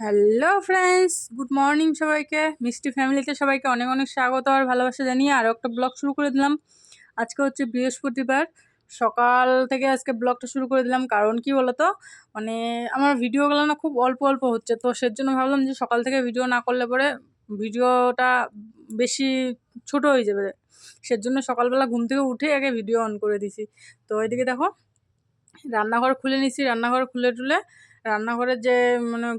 Hello friends, good morning সবাইকে। মিষ্টি ফ্যামিলিতে সবাইকে অনেক অনেক স্বাগত আর ভালোবাসা জানিয়ে আরও একটা ব্লগ শুরু করে দিলাম। আজকে হচ্ছে বৃহস্পতিবার, সকাল থেকে আজকে ব্লগটা শুরু করে দিলাম। কারণ কি বলতো, মানে আমার ভিডিওগুলো না খুব অল্প অল্প হচ্ছে, তো সেজন্য ভাবলাম যে সকাল থেকে ভিডিও না করলে পরে ভিডিওটা বেশি ছোট হয়ে যাবে। সেজন্য সকালবেলা ঘুম থেকে উঠে আগে ভিডিও অন করে দিছি। তো এদিকে দেখো, রান্নাঘর খুলে নিছি। রান্নাঘর খুলে টুলে রান্নাঘরের যে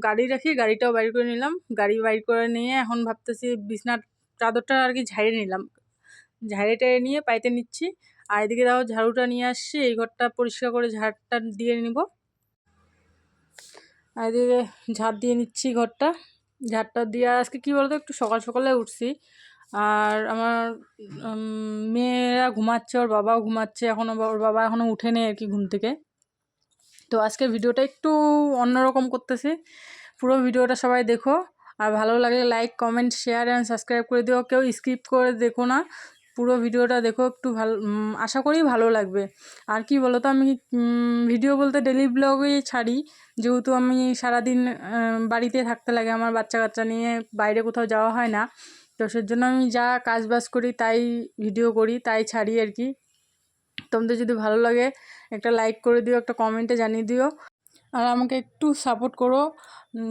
গাড়ি রাখি, গাড়িটাও বাইর করে নিলাম। গাড়ি বাইর করে নিয়ে এখন ভাবতেছি বিছনার চাদরটা আর কি ঝাড়িয়ে নিলাম। ঝাড়িটা নিয়ে পাইতে নিচ্ছি। আর এদিকে দেখো ঝাড়ুটা নিয়ে আসছি, এই ঘরটা পরিষ্কার করে ঝাড়টা দিয়ে নিব। আর এদিকে ঝাড় দিয়ে নিচ্ছি ঘরটা। ঝাড়টা দিয়ে আজকে কী বলতো, একটু সকাল সকালে উঠছি। আর আমার মেয়েরা ঘুমাচ্ছে, ওর বাবাও ঘুমাচ্ছে এখনও, ওর বাবা এখনও উঠে নেই আর কি ঘুম থেকে। তো আজকে ভিডিওটা একটু অন্যরকম করতেছি। পুরো ভিডিওটা সবাই দেখো, আর ভালো লাগলে like, comment, share and subscribe করে দিও। কেউ স্কিপ করে দেখো না, পুরো ভিডিওটা দেখো। একটু ভালো, আশা করি ভালো লাগবে। আর কি বলো তো, আমি ভিডিও বলতে ডেলি ব্লগই ছাড়ি, যেহেতু আমি সারাদিন বাড়িতে থাকতে লাগে, আমার বাচ্চা কাচ্চা নিয়ে বাইরে কোথাও যাওয়া হয় না। তো সেজন্য আমি যা কাজ বাজ করি তাই ভিডিও করি, তাই ছাড়ি আর কি। তোমাদের যদি ভালো লাগে একটা লাইক করে দিও, একটা কমেন্টে জানিয়ে দিও, আর আমাকে একটু সাপোর্ট করো,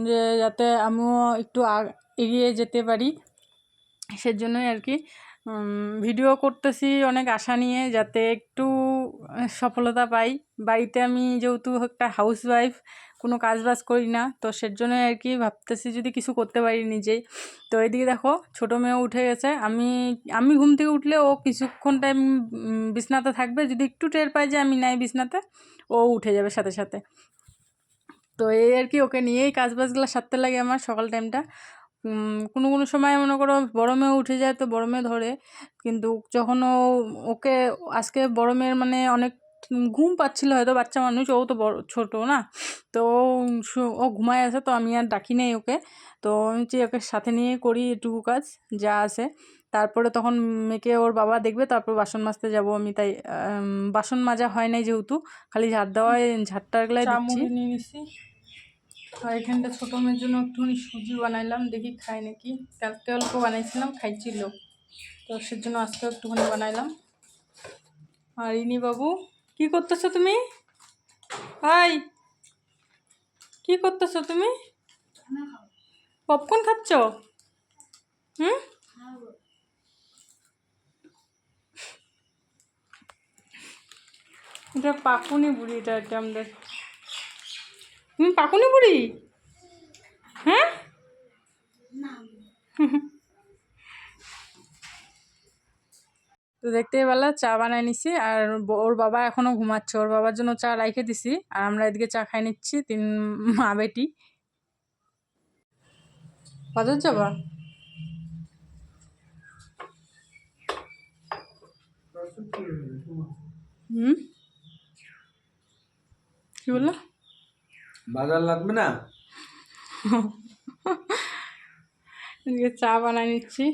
যে যাতে আমিও একটু এগিয়ে যেতে পারি। সেজন্যই আর কি ভিডিও করতেছি অনেক আশা নিয়ে, যাতে একটু সফলতা পাই। বাড়িতে আমি যেহেতু একটা হাউসওয়াইফ, কোনো কাজ বাজ করি না, তো সেজন্যই আর কি ভাবতেছি যদি কিছু করতে পারি নিজেই। তো এদিকে দেখো ছোটো মেয়েও উঠে গেছে। আমি আমি ঘুম থেকে উঠলে ও কিছুক্ষণ টাইম বিছনাতে থাকবে, যদি একটু টের পাই যে আমি নাই বিছনাতে, ও উঠে যাবে সাথে সাথে। তো এই আর কি, ওকে নিয়েই কাজ বাজগুলো সারতে লাগে আমার সকাল টাইমটা। কোনো কোনো সময় মনে করো বড় মেয়ে উঠে যায়, তো বড় মেয়ে ধরে। কিন্তু যখন ওকে আজকে বড় মেয়ের অনেক ঘুম পাচ্ছিল, হয়তো বাচ্চা মানুষ, ও তো বড় ছোট না, তো ও ঘুমায় আছে, তো আমি আর ডাকি নেই ওকে। তো আমি যে ওকে সাথে নিয়ে করি এটুকু কাজ যা আছে। তারপরে তখন মেয়েকে ওর বাবা দেখবে, তারপর বাসন মাজতে যাব আমি। তাই বাসন মাজা হয় নাই, যেহেতু খালি ঝাড় দেওয়ায় ঝাড়টাগুলাই দিচ্ছি। নিয়ে নিচ্ছি। আর এখানটা ছোটো মেয়ের জন্য একটুখানি সুজি বানাইলাম, দেখি খাই নাকি। কালকে অল্প বানাইছিলাম, খাইছিল, তো সেজন্য আজকে একটুখানি বানাইলাম। আর ইনি বাবু, কি করতেছো তুমি? হাই, কি করতেছো তুমি? পপকর্ন খাচ্ছ? এটা পাকুনি বুড়ি, এটা এটা আমাদের। তুমি পাকুনি বুড়ি? হ্যাঁ। তো দেখতেই পেলা, চা বানাই নিছি। আর ওর বাবা এখনো ঘুমাচ্ছে, ওর বাবার জন্য চা রাইখে দিছি। আর আমরা এদিকে চা খাই নিচ্ছি, তিন মা বেটি। বাজার যাবা? কি বললো? বাজার লাগবে না? এদিকে চা বানাই নিচ্ছি।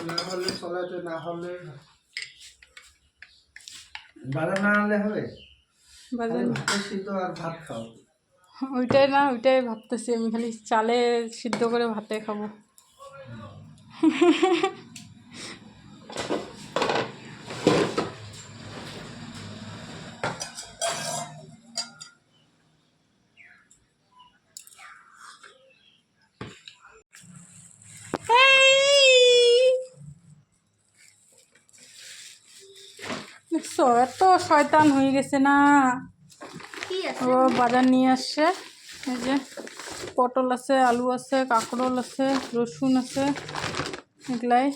না হলে চলাতে, না হলে বাজার না আনলে হবে? বাজার ভাতের সিদ্ধ আর ভাত খাও। ওইটাই না, ওইটাই ভাবতেছি আমি, খালি চালে সিদ্ধ করে ভাতে খাবো। দেখছো, এত শয়তান হয়ে গেছে না। ও বাজার নিয়ে আসছে, এই যে পটল আছে, আলু আছে, কাঁকরোল আছে, রসুন আছে, এগুলাই।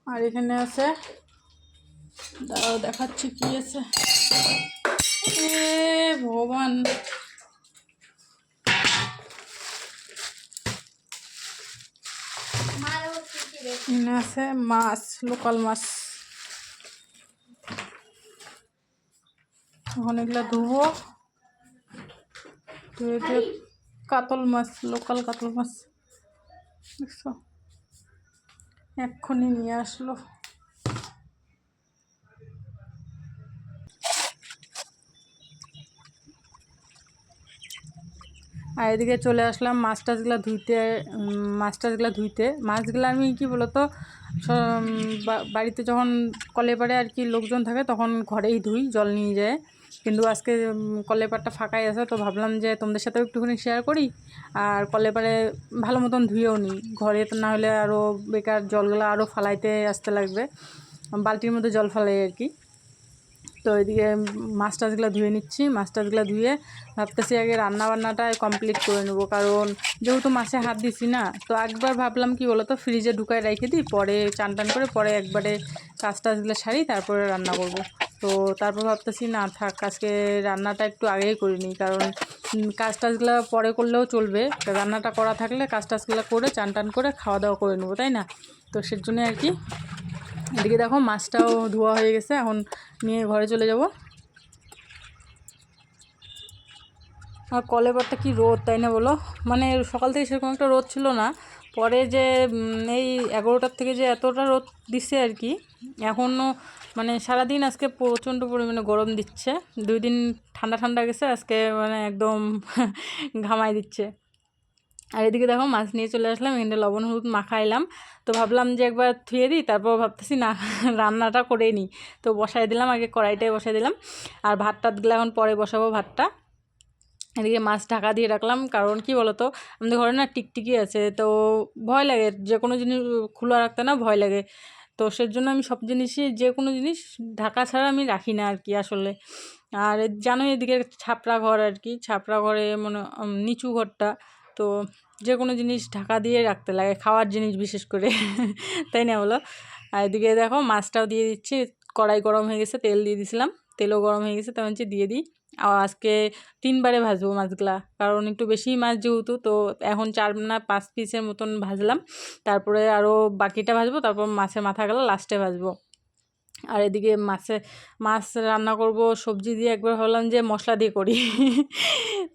আর এখানে আছে, দাঁড়াও দেখাচ্ছি কি আছে। এ ভগবান, এখানে আছে মাছ, লোকাল মাছ। এখন এগুলা ধুবো, ধুয়ে কাতল মাছ, লোকাল কাতল মাছ দেখছো, এক্ষুনি নিয়ে আসলো। আর এদিকে চলে আসলাম মাছ টাছগুলো ধুইতে। মাছগুলো আমি কি বলতো বাড়িতে যখন কলে পাড়ে আর কি লোকজন থাকে তখন ঘরেই ধুই, জল নিয়ে যায়। কিন্তু আজকে কলে পাড়টা ফাঁকাই আছে, তো ভাবলাম যে তোমাদের সাথেও একটুখানি শেয়ার করি। আর কলে পাড়ে ভালো মতন ধুয়েও নিই, ঘরে তো না হলে আরও বেকার জলগুলো আরও ফালাইতে আসতে লাগবে, বালতির মধ্যে জল ফালাই আর কি। তো এদিকে মাছ টাছগুলো ধুয়ে নিচ্ছি। মাছ টাছগুলো ধুয়ে ভাবতেছি আগে রান্নাবান্নাটা কমপ্লিট করে নেবো, কারণ যেহেতু মাছে হাত দিছি না, তো একবার ভাবলাম কি বলতো ফ্রিজে ঢুকায় রেখে দিই, পরে চান টান করে পরে একবারে কাজ টাছগুলো সারি তারপরে রান্না করব। তো তারপর ভাবতেছি না থাক, আজকে রান্নাটা একটু আগেই করে নিই, কারণ কাজ টাছগুলো পরে করলেও চলবে, রান্নাটা করা থাকলে কাজ টাছগুলো করে চান টান করে খাওয়া দাওয়া করে নেবো, তাই না? তো সের জন্য আর কি। এদিকে দেখো মাছটাও ধোয়া হয়ে গেছে, এখন নিয়ে ঘরে চলে যাব। আর কলের পাড়টা কি রোদ, তাই না বলো? মানে সকাল থেকে সেরকম একটা রোদ ছিল না, পরে যে এই 11টার থেকে যে এতটা রোদ দিচ্ছে আর কি। এখনও মানে সারাদিন আজকে প্রচণ্ড পরিমাণে গরম দিচ্ছে, 2 দিন ঠান্ডা ঠান্ডা গেছে, আজকে মানে একদম ঘামাই দিচ্ছে। আর এদিকে দেখো মাছ নিয়ে চলে আসলাম, এখানে লবণ হলুদ মাখাইলাম। তো ভাবলাম যে একবার ধুয়ে দিই, তারপর ভাবতেছি না রান্নাটা করে নিই। তো বসাই দিলাম, আগে কড়াইটাই বসাই দিলাম, আর ভাত টাতগুলো এখন পরে বসাবো ভাতটা। এদিকে মাছ ঢাকা দিয়ে রাখলাম, কারণ কি বলতো আমাদের ঘরে না টিকটিকি আছে, তো ভয় লাগে যে কোনো জিনিস খোলা রাখতে, না ভয় লাগে। তো সের জন্য আমি সব জিনিসই, যে কোনো জিনিস ঢাকা ছাড়া আমি রাখি না আর কি আসলে। আর জানোই এদিকে ছাপড়া ঘর আর কি, ছাপড়া ঘরে মনে নিচু ঘরটা, তো যে কোনো জিনিস ঢাকা দিয়ে রাখতে লাগে, খাওয়ার জিনিস বিশেষ করে তাই না বলো? আর এদিকে দেখো মাছটাও দিয়ে দিচ্ছি, কড়াই গরম হয়ে গেছে, তেল দিয়ে দিছিলাম, তেলও গরম হয়ে গেছে, তখন দিয়ে দিই। আর আজকে 3বারে ভাজবো মাছগুলা, কারণ একটু বেশি মাছ যেহেতু, তো এখন 4 না 5 পিসের মতন ভাজলাম, তারপরে আরও বাকিটা ভাজবো, তারপর মাছের মাথাগুলো লাস্টে ভাজবো। আর এদিকে মাছ রান্না করব সবজি দিয়ে, একবার ভাবলাম যে মশলা দিয়ে করি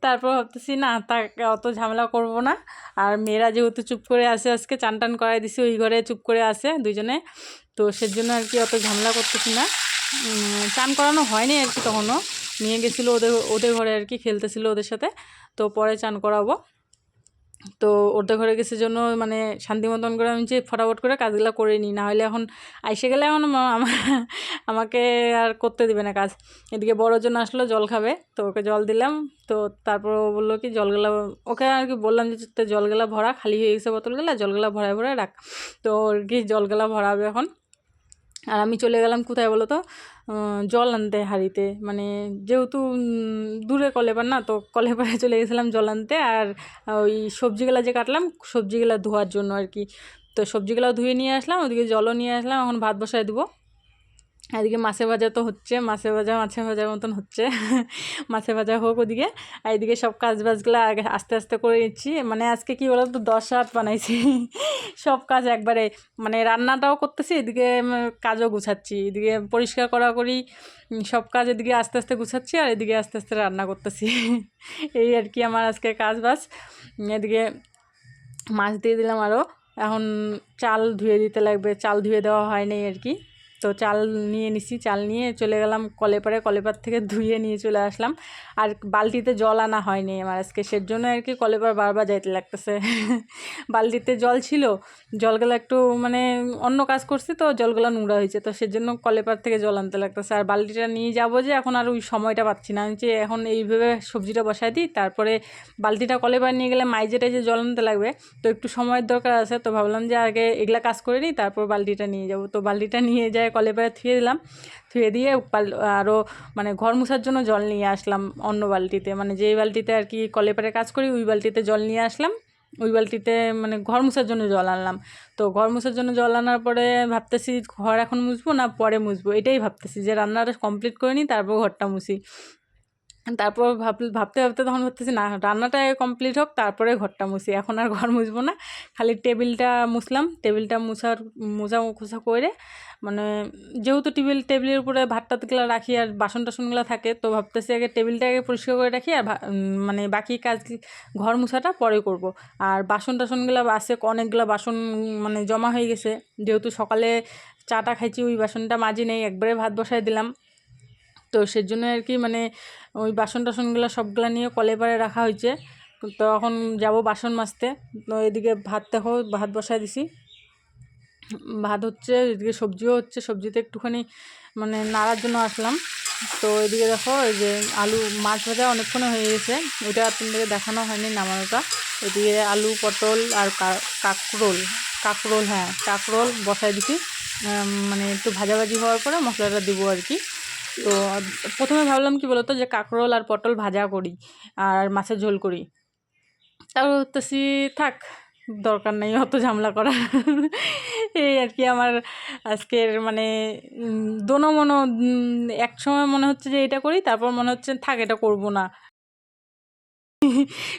তারপর ভাবতেছি না তাকে অত ঝামেলা করব না। আর মেয়েরা যেহেতু চুপ করে আসে, আজকে চান টান করাই দিছি, ওই ঘরে চুপ করে আসে দুজনে, তো সেজন্য আর কি অত ঝামেলা করতেছি না। চান করানো হয়নি আর কি, তখনও নিয়ে গেছিলো ওদের ঘরে আর কি, খেলতেছিল ওদের সাথে, তো পরে চান করাবো। তো ওদের ঘরে গেছে জন্য মানে শান্তি মতন করে আমি যে ফটাফট করে কাজগুলো করে নিই, না হলে এখন আইসে গেলে এখন আমাকে আর করতে দিবে না কাজ। এদিকে বড়জন আসলো জল খাবে, তো ওকে জল দিলাম। তো তারপর ও বললো কি জলগুলা, ওকে আর কি বললাম যে তো জলগুলা ভরা, খালি হয়ে গেছে বোতলগুলা, জলগুলা ভরায় ভরায় রাখ। তো আর কি জলগুলা ভরাবে এখন। আর আমি চলে গেলাম কোথায় বলো তো, জল আনতে হাঁড়িতে, মানে যেহেতু দূরে কলেপার না, তো কলেপারে চলে গেছিলাম জল আনতে। আর ওই সবজিগুলা যে কাটলাম, সবজিগুলা ধোয়ার জন্য আর কি, তো সবজিগুলো ধুয়ে নিয়ে আসলাম, ওদিকে জলও নিয়ে আসলাম, এখন ভাত বসায় দেবো। এদিকে মাছের ভাজা তো হচ্ছে, মাছের ভাজার মতন হচ্ছে মাছের ভাজা হোক ওদিকে। আর এদিকে সব কাজ বাজগুলো আগে আস্তে আস্তে করে নিচ্ছি, মানে আজকে কি বলো তো 10 হাত বানাইছি সব কাজ একবারে, মানে রান্নাটাও করতেছি, এদিকে কাজও গুছাচ্ছি, এদিকে পরিষ্কার করা করি, সব কাজ এদিকে আস্তে আস্তে গুছাচ্ছি, আর এদিকে আস্তে আস্তে রান্না করতেছি এই আর কি আমার আজকে কাজ বাজ। এদিকে মাছ দিয়ে দিলাম আরও, এখন চাল ধুয়ে দিতে লাগবে, চাল ধুয়ে দেওয়া হয় নাই আর কি। তো চাল নিয়ে নিছি, চাল নিয়ে চলে গেলাম কলেপারে, কলেপার থেকে ধুয়ে নিয়ে চলে আসলাম। আর বালতিতে জল আনা হয়নি আমার আজকে, সের জন্য আর কি কলেপার বারবার যাইতে লাগতেছে বালতিতে জল ছিল, জলগুলো একটু মানে অন্য কাজ করছি, তো জলগুলো নোংরা হয়েছে, তো সেজন্য কলেপার থেকে জল আনতে লাগতেছে। আর বালতিটা নিয়ে যাবো যে এখন আর ওই সময়টা পাচ্ছি না, আমি যে এখন এইভাবে সবজিটা বসাই দিই, তারপরে বালতিটা কলেপার নিয়ে গেলে মাইজেটাই যে জল আনতে লাগবে, তো একটু সময়ের দরকার আছে, তো ভাবলাম যে আগে এগুলা কাজ করে নিই, তারপর বালতিটা নিয়ে যাব। তো বালতিটা নিয়ে যায় কলেপারে থুয়ে দিলাম, থুয়ে দিয়ে আরও মানে ঘর মোছার জন্য জল নিয়ে আসলাম অন্য বালতিতে, মানে যেই বালতিতে আর কি কলেপারে কাজ করি ওই বালতিতে জল নিয়ে আসলাম, ওই বালতিতে মানে ঘর মোছার জন্য জল আনলাম। তো ঘর মোছার জন্য জল আনার পরে ভাবতেছি ঘর এখন মুছবো না পরে মুছবো, এটাই ভাবতেছি, যে রান্নাটা কমপ্লিট করে নিই তারপর ঘরটা মুছি। তারপর ভাবতে ভাবতে তখন ভাবতেছি না, রান্নাটা কমপ্লিট হোক তারপরে ঘরটা মুছি, এখন আর ঘর মুছবো না। খালি টেবিলটা মুছলাম, টেবিলটা মোছা খোসা করে মানে যেহেতু টেবিলের উপরে ভাত টাতগুলো রাখি আর বাসন টাসনগুলো থাকে, তো ভাবতেছি আগে টেবিলটাকে পরিষ্কার করে রাখি আর মানে বাকি কাজ ঘর মুছাটা পরে করব। আর বাসন টাসনগুলো আছে, অনেকগুলো বাসন মানে জমা হয়ে গেছে, যেহেতু সকালে চাটা খাইছি ওই বাসনটা মাজি নেই, একবারে ভাত বসাই দিলাম। তো সেজন্য আর কি মানে ওই বাসন টাসনগুলো সবগুলা নিয়ে কলের পাড়ে রাখা হয়েছে। তো এখন যাব বাসন মাজতে। তো এদিকে ভাত বসায় দিছি, ভাত হচ্ছে, এদিকে সবজিও হচ্ছে, সবজিতে একটুখানি মানে নাড়ার জন্য আসলাম। তো এদিকে দেখো এই যে আলু মাছ ভাজা অনেকক্ষণ হয়ে গেছে, ওইটা আপনাদেরকে দেখানো হয়নি নামানোটা। এদিকে আলু পটল আর কাঁকরোল হ্যাঁ কাঁকরোল বসাই দিছি, মানে একটু ভাজাভাজি হওয়ার পরে মশলাটা দেবো আর কি। তো প্রথমে ভাবলাম কি বলতো যে কাঁকরোল আর পটল ভাজা করি আর মাছের ঝোল করি, তারপর ভাবতেছি থাক, দরকার নেই অত ঝামেলা করার। এই আর কি আমার আজকের মানে দোনো মনো, এক সময় মনে হচ্ছে যে এটা করি, তারপর মনে হচ্ছে থাক এটা করব না,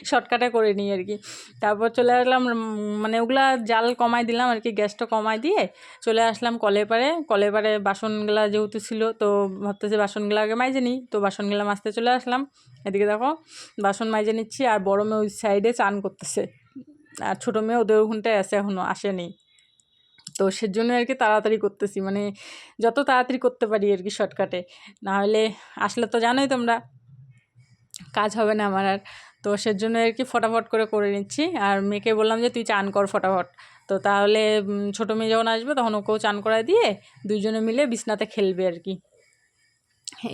শর্টকাটে করে নিই আর কি। তারপর চলে আসলাম মানে ওগুলা জাল কমাই দিলাম আর কি, গ্যাসটা কমাই দিয়ে চলে আসলাম কলের পাড়ে বাসনগুলা যেহেতু ছিল, তো ভাবতেছি বাসনগুলো আগে মাইজে নিই, তো বাসনগুলো মাজতে চলে আসলাম। এদিকে দেখো বাসন মাইজে নিচ্ছি, আর বড় মেয়ে ওই সাইডে চান করতেছে, আর ছোটো মেয়ে ওদের ওখানটায় আছে, এখনও আসেনি। তো সেজন্য আর কি তাড়াতাড়ি করতেছি, মানে যত তাড়াতাড়ি করতে পারি আর কি শর্টকাটে, নাহলে আসলে তো জানোই তোমরা কাজ হবে না আমার আর। তো সেজন্য আর কি ফটাফট করে নিচ্ছি, আর মেয়েকে বললাম যে তুই চান কর ফটাফট। তো তাহলে ছোটো মেয়ে যখন আসবে তখন ওকেও চান করায় দিয়ে দুইজনে মিলে বিছনাতে খেলবে আর কি।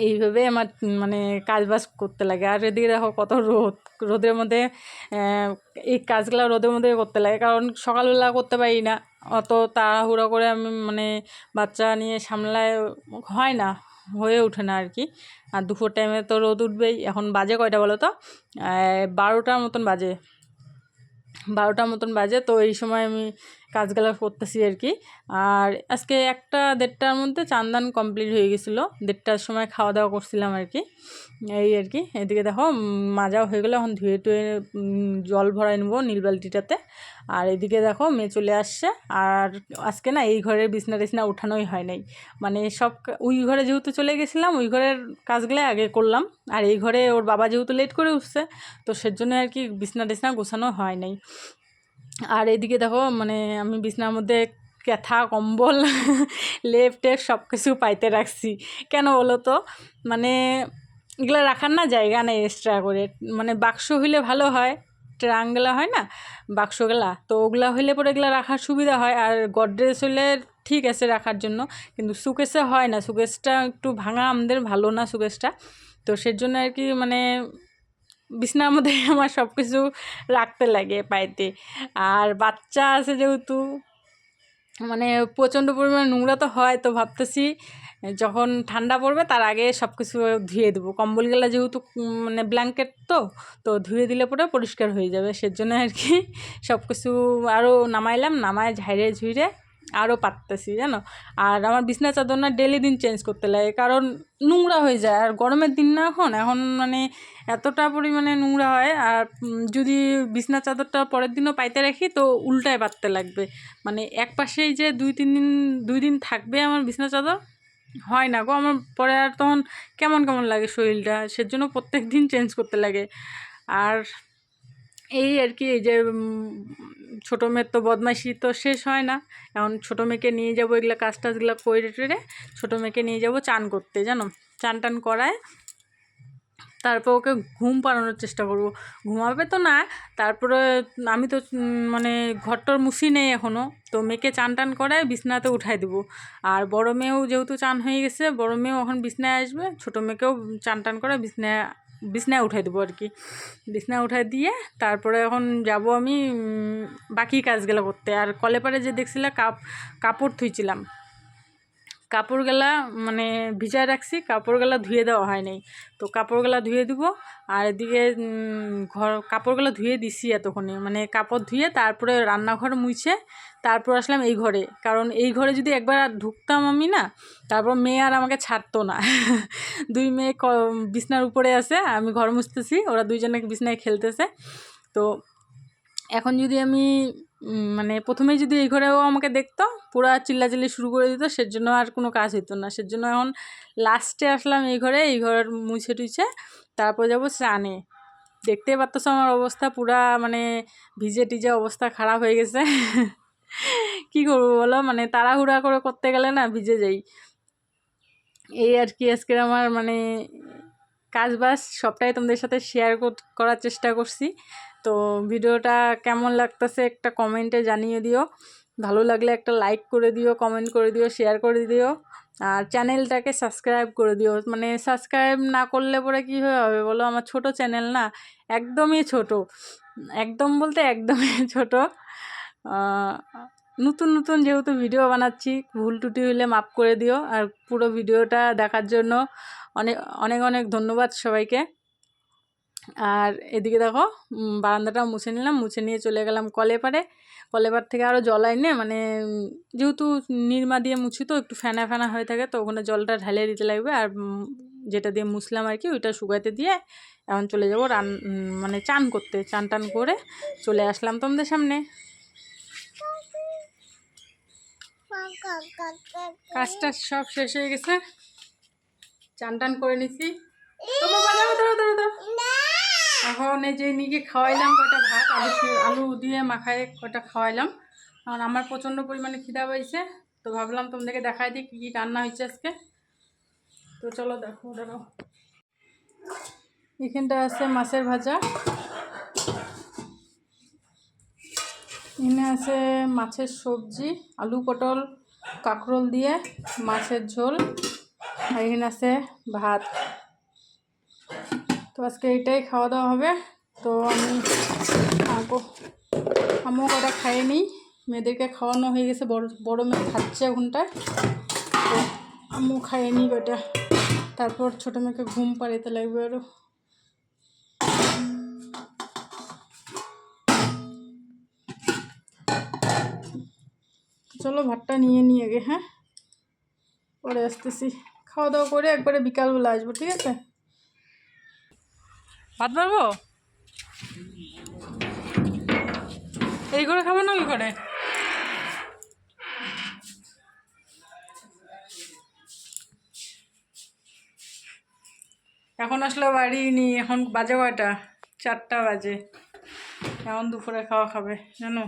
এইভাবে আমার মানে কাজবাজ করতে লাগে। আর এদিকে দেখো কত রোদের মধ্যে এই কাজগুলো রোদের মধ্যে করতে লাগে, কারণ সকালবেলা করতে পারি না, অত তাড়াহুড়ো করে আমি মানে বাচ্চা নিয়ে সামলায় হয় না, হয়ে ওঠে না আর কি। আর দুপুর টাইমে তো রোদ উঠবেই। এখন বাজে কয়টা বলো তো, 12টার মতন বাজে। তো এই সময় আমি কাজগুলো করতেছি আর কি। আর আজকে 1-1:30টার মধ্যে চান কমপ্লিট হয়ে গেছিলো, 1:30টার সময় খাওয়া দাওয়া করছিলাম আর কি, এই আর কি। এদিকে দেখো মাজাও হয়ে গেলো, এখন ধুয়ে টুয়ে জল ভরাই নেবো নীল বালতিটাতে। আর এদিকে দেখো মেয়ে চলে আসছে, আর আজকে না এই ঘরের বিছনা টিছনা উঠানোই হয় নাই, মানে সব ওই ঘরে যেহেতু চলে গেছিলাম ওই ঘরের কাজগুলো আগে করলাম, আর এই ঘরে ওর বাবা যেহেতু লেট করে উঠছে, তো সেজন্য আর কি বিছনা টিছনা গোছানো হয় নাই। আর এদিকে দেখো মানে আমি বিছনার মধ্যে ক্যাথা কম্বল লেপ টেপ সব কিছু পাইতে রাখছি, কেন বলো তো, মানে এগুলো রাখার না জায়গা নেই এক্সট্রা করে, মানে বাক্স হইলে ভালো হয়, ট্রাঙ্কগুলা হয় না বাক্সগুলা, তো ওগুলা হইলে পরে এগুলো রাখার সুবিধা হয়। আর গডরেজ হইলে ঠিক আছে রাখার জন্য, কিন্তু সুকেসে হয় না, সুকেসটা একটু ভাঙা, আমাদের ভালো না সুকেসটা। তো সেজন্য আর কি মানে বিছনার মধ্যে আমার সব কিছু রাখতে লাগে পাইতে। আর বাচ্চা আছে যেহেতু মানে প্রচণ্ড পরিমাণে নোংরা তো হয়, তো ভাবতেছি যখন ঠান্ডা পড়বে তার আগে সব কিছু ধুয়ে দেবো, কম্বলগুলো যেহেতু মানে ব্ল্যাঙ্কেট তো ধুয়ে দিলে পরে পরিষ্কার হয়ে যাবে, সেজন্য আর কি সব কিছু আরও নামায় ঝাইরে ঝুইরে আরও পাততেছি জানো। আর আমার বিছনা চাদর না ডেলি দিন চেঞ্জ করতে লাগে, কারণ নোংরা হয়ে যায়, আর গরমের দিন না এখন মানে এতটা পরিমাণে নোংরা হয়। আর যদি বিছনা চাদরটা পরের দিনও পাইতে রাখি তো উল্টায় পাততে লাগবে, মানে এক পাশেই যে 2-3 দিন থাকবে আমার বিছনা চাদর, হয় না গো আমার, পরে আর তখন কেমন লাগে শরীরটা, সেজন্য প্রত্যেক দিন চেঞ্জ করতে লাগে। আর এই আর কি, এই যে ছোটো মেয়ের তো বদমাইশি তো শেষ হয় না, এখন ছোটো মেয়েকে নিয়ে যাবো এগুলো কাজ টাজগুলো করে টেরে ছোটো মেয়েকে নিয়ে যাবো চান করতে, জানো চান টান করায় তারপর ওকে ঘুম পাড়ানোর চেষ্টা করব, ঘুমাবে তো না। তারপরে আমি তো মানে ঘরটর মুছি নেই এখনও, তো মেয়েকে চান টান করায় বিছনাতে উঠাই দেবো। আর বড় মেয়েও যেহেতু চান হয়ে গেছে, বড় মেয়েও এখন বিছনায় আসবে, ছোটো মেয়েকেও চান টান করে বিছনায় উঠাই দেবো আর কি। বিছনায় উঠাই দিয়ে তারপরে এখন যাব আমি বাকি কাজগুলো করতে। আর কলেপারে যে দেখছিলাম কাপড় ধুইছিলাম, কাপড়গুলা মানে ভিজায় রাখছি, কাপড়গুলা ধুয়ে দেওয়া হয় নাই। তো কাপড়গুলা ধুয়ে দিব। আর এদিকে কাপড়গুলো ধুয়ে দিছি এতক্ষণে, মানে কাপড় ধুয়ে তারপরে রান্নাঘর মুছে তারপর আসলাম এই ঘরে। কারণ এই ঘরে যদি একবার ঢুকতাম আমি না, তারপর মেয়ে আর আমাকে ছাড়তো না। দুই মেয়ে বিছনার উপরে আছে, আমি ঘর মুছতেছি, ওরা দুইজনে বিছনায় খেলতেছে। তো এখন যদি আমি মানে প্রথমেই যদি এই ঘরেও আমাকে দেখতো, পুরো চিল্লাচিল্লি শুরু করে দিত, সেজন্য আর কোনো কাজ হতো না। সেজন্য এখন লাস্টে আসলাম এই ঘরে, এই ঘর মুছে টুছে তারপর যাবো স্নানে। দেখতেই পারতেছো আমার অবস্থা পুরা মানে ভিজে টিজে অবস্থা খারাপ হয়ে গেছে। কি করবো বলো, মানে তাড়াহুড়া করে করতে গেলে না ভিজে যাই। এই আর কি আজকের আমার মানে কাজ বাজ সবটাই তোমাদের সাথে শেয়ার করার চেষ্টা করছি। তো ভিডিওটা কেমন লাগতেছে একটা কমেন্টে জানিয়ে দিও। ভালো লাগলে একটা লাইক করে দিও, কমেন্ট করে দিও, শেয়ার করে দিও। আর চ্যানেলটাকে সাবস্ক্রাইব করে দিও। মানে সাবস্ক্রাইব না করলে পরে কী হবে বলো, আমার ছোট চ্যানেল না, একদমই ছোট, একদম বলতে একদমই ছোট। নতুন নতুন যেহেতু ভিডিও বানাচ্ছি, ভুল ত্রুটি হলে মাফ করে দিও। আর পুরো ভিডিওটা দেখার জন্য অনেক অনেক অনেক ধন্যবাদ সবাইকে। আর এদিকে দেখো বারান্দাটা মুছে নিলাম, মুছে নিয়ে চলে গেলাম কলেপার থেকে আরও জল আইনে, মানে যেহেতু নিরমা দিয়ে মুছি তো একটু ফেনা ফেনা হয়ে থাকে, তো ওখানে জলটা ঢালে দিতে লাগবে। আর যেটা দিয়ে মুছলাম আর কি, ওইটা শুকাতে দিয়ে এখন চলে যাবো মানে চান করতে। চান টান করে চলে আসলাম তোমাদের সামনে। কাজটা সব শেষ হয়ে গেছে, চান টান করে নিছি। এখন এই যে নিকে খাওয়াইলাম কয়টা ভাত, আলু দিয়ে মাখায় কয়টা খাওয়াইলাম। কারণ আমার প্রচণ্ড পরিমাণে খিদা পাইছে, তো ভাবলাম তোমাদেরকে দেখাই দিই কী কী রান্না হয়েছে আজকে। তো চলো দেখো। এখানটা আছে মাছের ভাজা, এখানে আছে মাছের সবজি, আলু পটল কাঁকরোল দিয়ে মাছের ঝোল, আর এখানে আছে ভাত। তো আজকে এইটাই খাওয়া দাওয়া হবে। তো আমিও কটা খাইয়ে নিই, মেয়েদেরকে খাওয়ানো হয়ে গেছে, বড় মেয়ে খাচ্ছে ওখানটায়, তো আমিও খাইয়ে নিই কটা, তারপর ছোটো মেয়েকে ঘুম পাড়াতে লাগবে আরও। চলো ভাতটা নিয়ে নিই আগে, হ্যাঁ পরে আসতেছি। খাওয়া দাওয়া করে একবারে বিকালবেলা আসবো, ঠিক আছে? ভাত পারবো এই করে খাবো না ওই করে? এখন আসলে বাড়ি নি, এখন বাজে কয়টা? 4টা বাজে। এখন দুপুরে খাওয়া খাবে জানো।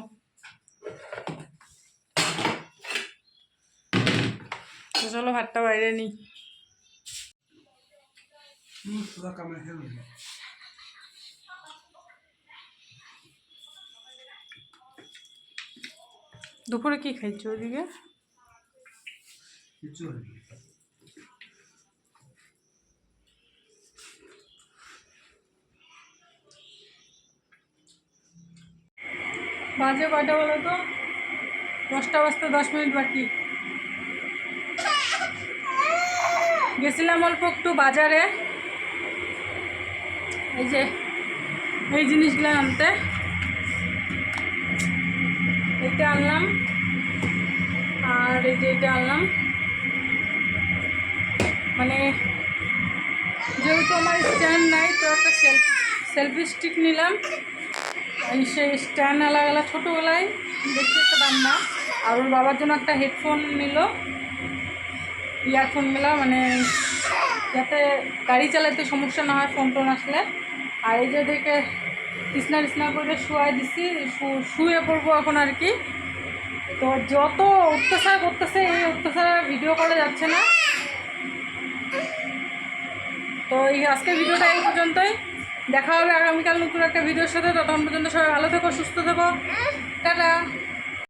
তো চলো ভাতটা বাইরে নিই। দুপুরে কি খাইছো ওইদিকে? বাজে কয়টা বলো তো? 10টা বাজতে 10 মিনিট বাকি। গেছিলাম অল্প একটু বাজারে, এই যে এই জিনিসগুলো আনতে, এটা আনলাম আর এই যে এটা আনলাম। মানে যেহেতু আমার স্ট্যান্ড নাই, তো একটা সেলফি স্টিক নিলাম। এই সেই স্ট্যান্ড আলাদা ছোটোবেলায় বেশি একটা দাম না। আর ওর বাবার জন্য একটা হেডফোন নিল, ইয়ারফোন নিলাম, মানে যাতে গাড়ি চালাতে সমস্যা না হয় ফোন টোন আসলে। আর এই যে দেখে বিছনা করে শুয়ে দিছি, শুয়ে পড়বো এখন আর কি। তো যত অত্যাচার করতেছে, এই অত্যাচার ভিডিও করা যাচ্ছে না। তো এই আজকের ভিডিওটা এই পর্যন্তই, দেখা হবে আগামীকাল নতুন একটা ভিডিওর সাথে। ততক্ষণ পর্যন্ত সবাই ভালো থেকো, সুস্থ থেকো, টাটা।